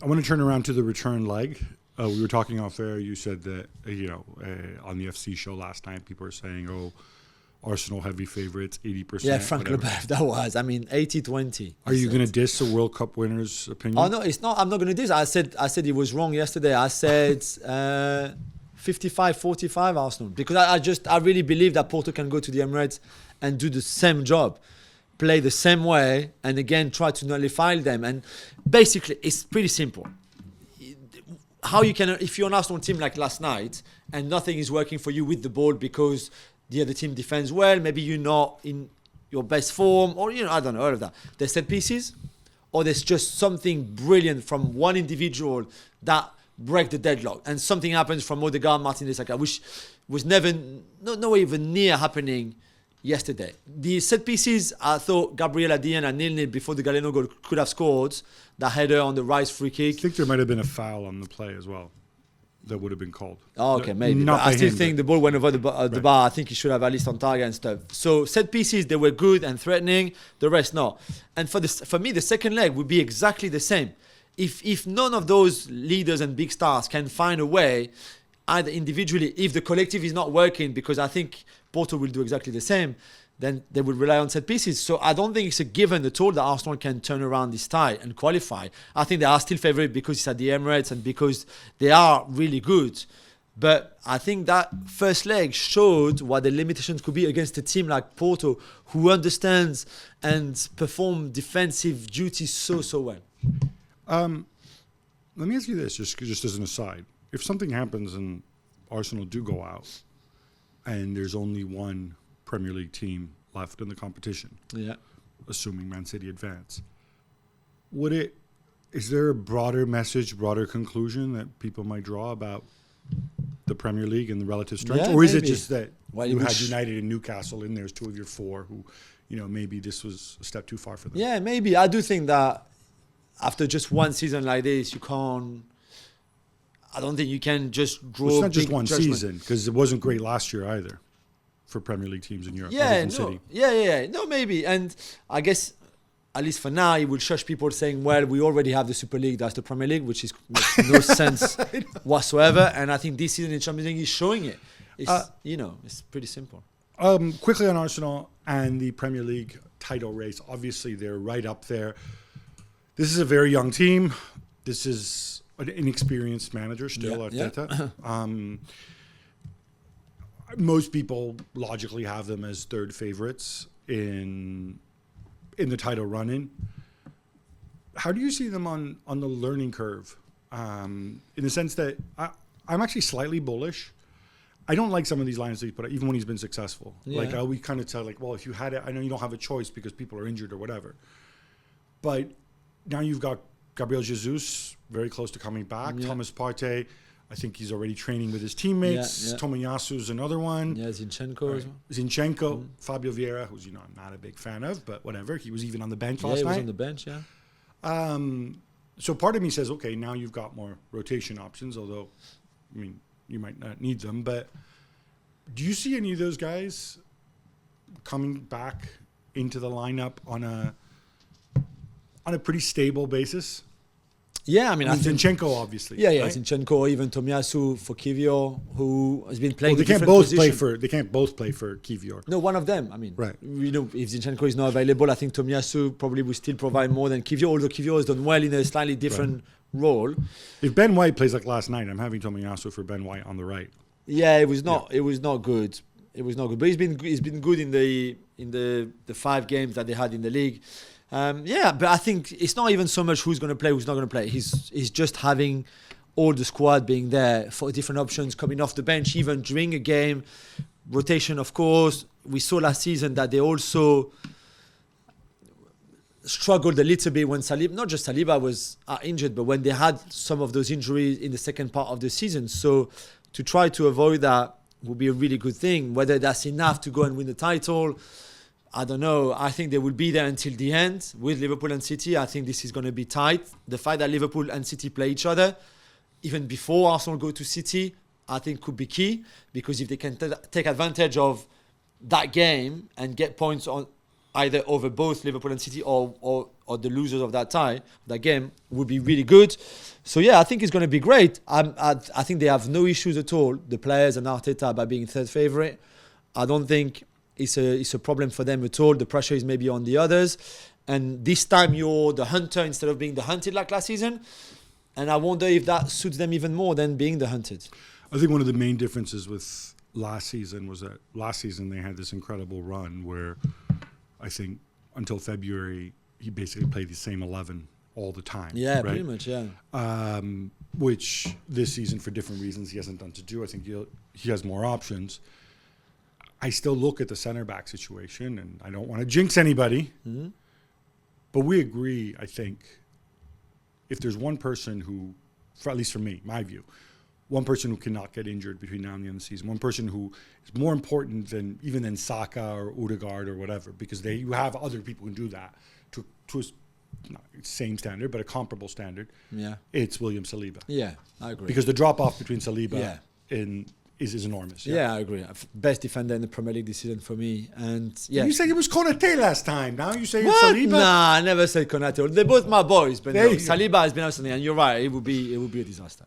I want to turn around to the return leg. We were talking off air. You said that, on the FC show last night, people were saying, oh, Arsenal heavy favourites, 80%. Yeah, Frank Leboeuf, that was. 80-20. Are you going to diss a World Cup winner's opinion? Oh, no, it's not. I'm not going to diss. I said he was wrong yesterday. I said 55-45 Arsenal. Because I really believe that Porto can go to the Emirates and do the same job. Play the same way and again try to nullify them. And basically, it's pretty simple. How you can, if you're an Arsenal team like last night and nothing is working for you with the ball because the other team defends well, maybe you're not in your best form, or I don't know, all of that. There's set pieces, or there's just something brilliant from one individual that break the deadlock, and something happens from Odegaard, Martinez, which was never, no even near happening yesterday. The set pieces, I thought Gabriel at the end and 0-0 before the Galeno goal could have scored. The header on the Rice free kick. I think there might have been a foul on the play as well that would have been called. Oh, okay, maybe. But I still think the ball went over the bar. I think he should have at least on target and stuff. So set pieces, they were good and threatening. The rest, no. And for me, the second leg would be exactly the same. If none of those leaders and big stars can find a way, either individually, if the collective is not working, because I think Porto will do exactly the same, then they will rely on set pieces. So I don't think it's a given at all that Arsenal can turn around this tie and qualify. I think they are still favourite because it's at the Emirates and because they are really good. But I think that first leg showed what the limitations could be against a team like Porto, who understands and perform defensive duties so well. Let me ask you this, just as an aside. If something happens and Arsenal do go out and there's only one Premier League team left in the competition, assuming Man City advance, is there a broader message, broader conclusion that people might draw about the Premier League and the relative strength? Or is it just that you had United and Newcastle in there as two of your four who, maybe this was a step too far for them? Yeah, maybe. I do think that after just one season like this, I don't think you can just draw. It's not just one season, because it wasn't great last year either for Premier League teams in Europe. City. No, maybe. And I guess, at least for now, it will shush people saying, well, we already have the Super League, that's the Premier League, which makes no sense whatsoever. And I think this season in Champions League is showing it. It's, it's pretty simple. Quickly on Arsenal and the Premier League title race. Obviously, they're right up there. This is a very young team. This is an inexperienced manager still, Arteta. Most people logically have them as third favourites in the title run-in. How do you see them on the learning curve? In the sense that I'm actually slightly bullish. I don't like some of these lines that he's put out, even when he's been successful. Yeah. We kind of tell, well, if you had it, I know you don't have a choice because people are injured or whatever. But now you've got Gabriel Jesus very close to coming back. Yeah. Thomas Partey, I think he's already training with his teammates. Tomiyasu's another one. Yeah, Zinchenko as well. Zinchenko, Fabio Vieira, who's I'm not a big fan of, but whatever. He was even on the bench last night. Yeah, he was on the bench, yeah. So part of me says, okay, now you've got more rotation options, although, you might not need them. But do you see any of those guys coming back into the lineup on a pretty stable basis? Yeah, I think Zinchenko, obviously. Yeah, right? Zinchenko, or even Tomiyasu for Kiwior, who has been playing. They can't both play for Kiwior. No, one of them. Right. If Zinchenko is not available, I think Tomiyasu probably will still provide more than Kiwior. Although Kiwior has done well in a slightly different role. If Ben White plays like last night, I'm having Tomiyasu for Ben White on the right. Yeah, it was not. Yeah. It was not good. But he's been good in the 5 games that they had in the league. But I think it's not even so much who's going to play, who's not going to play. He's just having all the squad being there for different options, coming off the bench, even during a game. Rotation, of course. We saw last season that they also struggled a little bit when not just Saliba was injured, but when they had some of those injuries in the second part of the season. So to try to avoid that would be a really good thing. Whether that's enough to go and win the title, I don't know. I think they will be there until the end with Liverpool and City. I think this is going to be tight. The fact that Liverpool and City play each other, even before Arsenal go to City, I think could be key. Because if they can take advantage of that game and get points on either over both Liverpool and City or or the losers of that tie, that game, would be really good. So yeah, I think it's going to be great. I think they have no issues at all, the players and Arteta, by being third favourite. I don't think it's a problem for them at all. The pressure is maybe on the others. And this time you're the hunter instead of being the hunted like last season. And I wonder if that suits them even more than being the hunted. I think one of the main differences with last season was that last season they had this incredible run where I think until February he basically played the same 11 all the time. Yeah, right? pretty much, yeah. Which this season, for different reasons, he hasn't done to do. I think he has more options. I still look at the center back situation, and I don't want to jinx anybody, but we agree, I think, if there's one person who, at least for me, my view, one person who cannot get injured between now and the end of the season, one person who is more important than even than Saka or Odegaard or whatever, because you have other people who can do that to a not same standard, but a comparable standard. Yeah, it's William Saliba. Yeah, I agree. Because the drop off between Saliba is enormous. Yeah, I agree. Best defender in the Premier League this season for me. And yeah, you said it was Konate last time. Now you say it's what? Saliba. Nah, I never said Konate. They're both my boys, but no, Saliba has been outstanding. And you're right, it would be a disaster.